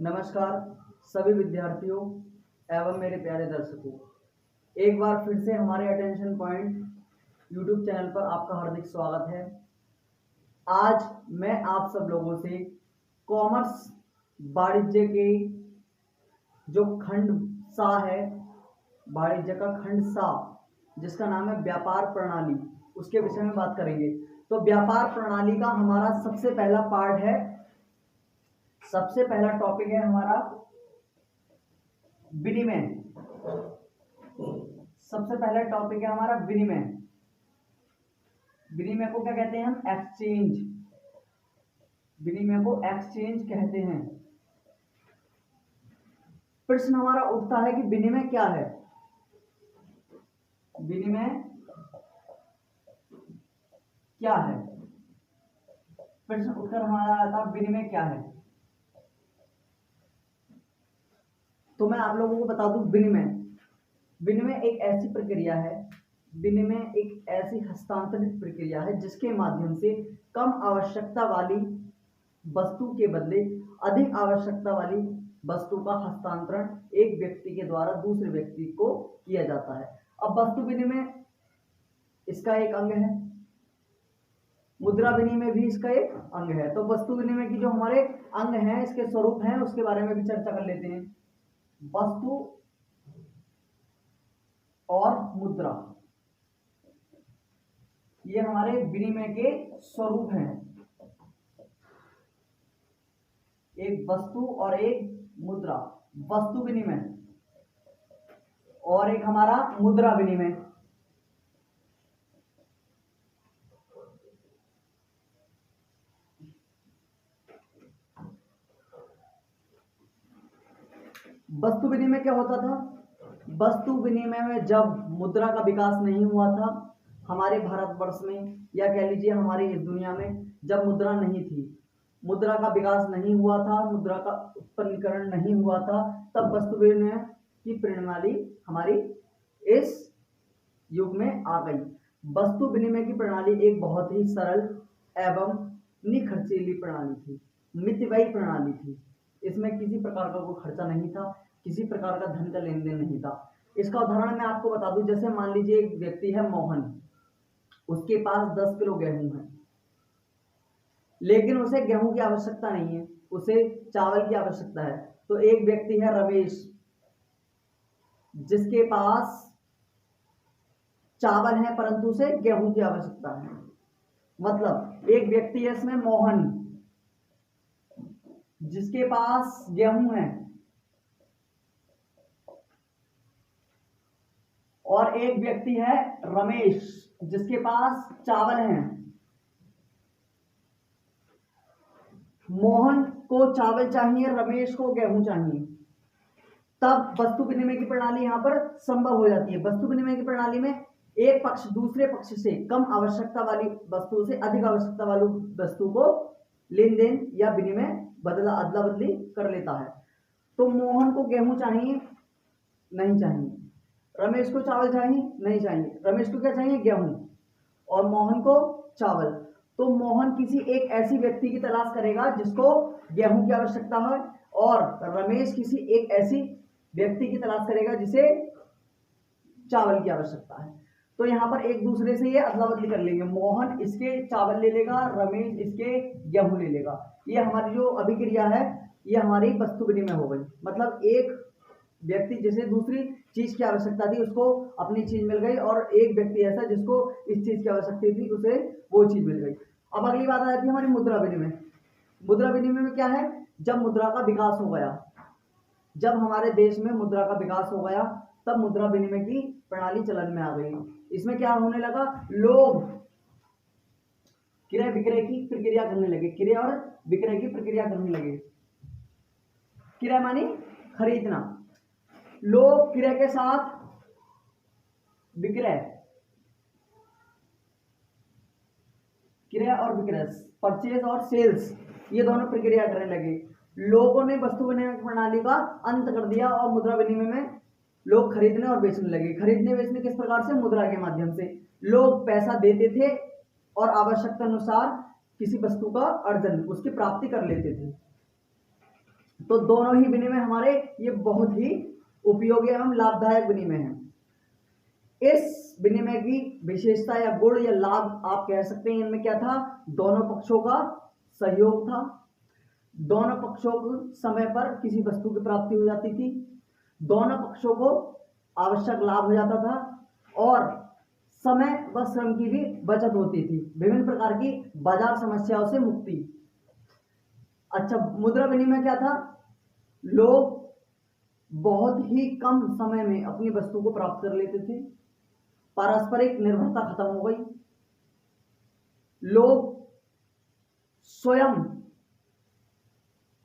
नमस्कार सभी विद्यार्थियों एवं मेरे प्यारे दर्शकों, एक बार फिर से हमारे अटेंशन पॉइंट यूट्यूब चैनल पर आपका हार्दिक स्वागत है। आज मैं आप सब लोगों से कॉमर्स वाणिज्य के जो खंड सा है, वाणिज्य का खंड सा जिसका नाम है व्यापार प्रणाली, उसके विषय में बात करेंगे। तो व्यापार प्रणाली का हमारा सबसे पहला पार्ट है, सबसे पहला टॉपिक है हमारा विनिमय। सबसे पहला टॉपिक है हमारा विनिमय। विनिमय को क्या कहते हैं हम? एक्सचेंज। विनिमय को एक्सचेंज कहते हैं। प्रश्न हमारा उठता है कि विनिमय क्या है? विनिमय क्या है? प्रश्न उत्तर हमारा आता है विनिमय क्या है। तो मैं आप लोगों को बता दूं, विनिमय एक ऐसी प्रक्रिया है, विनिमय एक ऐसी हस्तांतरित प्रक्रिया है जिसके माध्यम से कम आवश्यकता वाली वस्तु के बदले अधिक आवश्यकता वाली वस्तु का हस्तांतरण एक व्यक्ति के द्वारा दूसरे व्यक्ति को किया जाता है। अब वस्तु विनिमय इसका एक अंग है, मुद्रा विनिमय भी इसका एक अंग है। तो वस्तु विनिमय की जो हमारे अंग हैं, इसके स्वरूप हैं, उसके बारे में भी चर्चा कर लेते हैं। वस्तु और मुद्रा, ये हमारे विनिमय के स्वरूप हैं। एक वस्तु और एक मुद्रा, वस्तु विनिमय, और एक हमारा मुद्रा विनिमय। वस्तु विनिमय क्या होता था? वस्तु विनिमय में जब मुद्रा का विकास नहीं हुआ था हमारे भारतवर्ष में, या कह लीजिए हमारी इस दुनिया में, जब मुद्रा नहीं थी, मुद्रा का विकास नहीं हुआ था, मुद्रा का उत्पन्नीकरण नहीं हुआ था, तब वस्तु विनिमय की प्रणाली हमारी इस युग में आ गई। वस्तु विनिमय की प्रणाली एक बहुत ही सरल एवं निखर्चीली प्रणाली थी, मितव्ययी प्रणाली थी। इसमें किसी प्रकार का कोई खर्चा नहीं था, किसी प्रकार का धन का लेन देन नहीं था। इसका उदाहरण मैं आपको बता दूं, जैसे मान लीजिए एक व्यक्ति है मोहन, उसके पास 10 किलो गेहूं है, लेकिन उसे गेहूं की आवश्यकता नहीं है, उसे चावल की आवश्यकता है। तो एक व्यक्ति है रमेश, जिसके पास चावल है परंतु उसे गेहूं की आवश्यकता है। मतलब एक व्यक्ति है इसमें मोहन, जिसके पास गेहूं है, और एक व्यक्ति है रमेश, जिसके पास चावल है। मोहन को चावल चाहिए, रमेश को गेहूं चाहिए, तब वस्तु विनिमय की प्रणाली यहां पर संभव हो जाती है। वस्तु विनिमय की प्रणाली में एक पक्ष दूसरे पक्ष से कम आवश्यकता वाली वस्तु से अधिक आवश्यकता वाली वस्तु को लेन देन या विनिमय अदला बदली कर लेता है। तो मोहन को गेहूं चाहिए, नहीं चाहिए। रमेश को चावल चाहिए, नहीं चाहिए। रमेश को क्या चाहिए? गेहूं, और मोहन को चावल। तो मोहन किसी एक ऐसी व्यक्ति की तलाश करेगा जिसको गेहूं की आवश्यकता है, और रमेश किसी एक ऐसी व्यक्ति की तलाश करेगा जिसे चावल की आवश्यकता है। तो यहां पर एक दूसरे से ये अदला बदली कर लेंगे, मोहन इसके चावल ले लेगा, रमेश इसके गेहूं ले लेगा। ये हमारी जो अभिक्रिया है, ये हमारी वस्तु विनिमय हो गई। मतलब एक व्यक्ति जिसे दूसरी चीज की आवश्यकता थी उसको अपनी चीज मिल गई, और एक व्यक्ति ऐसा जिसको इस चीज की आवश्यकता थी उसे वो चीज मिल गई। अब अगली बात आ जाती है हमारी मुद्रा विनिमय। मुद्रा विनिमय में क्या है? जब मुद्रा का विकास हो गया, जब हमारे देश में मुद्रा का विकास हो गया, तब मुद्रा विनिमय की प्रणाली चलन में आ गई। इसमें क्या होने लगा? लोग क्रय विक्रय की प्रक्रिया करने लगे, क्रय और विक्रय की प्रक्रिया करने लगे। क्रय मानी खरीदना, लोग क्रय के साथ विक्रय, क्रय और विक्रय, परचेज और सेल्स, ये दोनों प्रक्रिया करने लगे। लोगों ने वस्तु विनिमय प्रणाली का अंत कर दिया और मुद्रा विनिमय में लोग खरीदने और बेचने लगे। खरीदने बेचने किस प्रकार से? मुद्रा के माध्यम से। लोग पैसा देते थे और आवश्यकता अनुसार किसी वस्तु का अर्जन, उसकी प्राप्ति कर लेते थे। तो दोनों ही विनिमय हमारे ये बहुत ही उपयोगी एवं लाभदायक विनिमय है। इस विनिमय की विशेषता या गुण या लाभ आप कह सकते हैं, इनमें क्या था, दोनों पक्षों का सहयोग था, दोनों पक्षों को समय पर किसी वस्तु की प्राप्ति हो जाती थी, दोनों पक्षों को आवश्यक लाभ हो जाता था और समय व श्रम की भी बचत होती थी, विभिन्न प्रकार की बाजार समस्याओं से मुक्ति। अच्छा, मुद्रा विनिमय क्या था, लोग बहुत ही कम समय में अपनी वस्तु को प्राप्त कर लेते थे, पारस्परिक निर्भरता खत्म हो गई, लोग स्वयं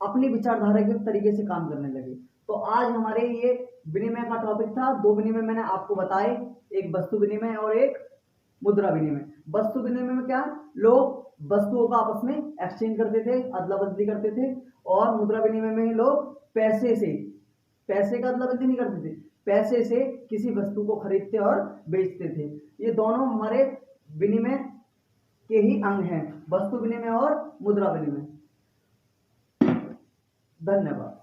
अपनी विचारधारा के तरीके से काम करने लगे। तो आज हमारे ये विनिमय का टॉपिक था, दो विनिमय मैंने आपको बताए, एक वस्तु विनिमय और एक मुद्रा विनिमय। वस्तु विनिमय में क्या, लोग वस्तुओं का आपस में एक्सचेंज करते थे, अदला बदली करते थे, और मुद्रा विनिमय में लोग पैसे का अदला बदली नहीं करते थे, पैसे से किसी वस्तु को खरीदते और बेचते थे। ये दोनों हमारे विनिमय के ही अंग हैं, वस्तु विनिमय और मुद्रा विनिमय। धन्यवाद।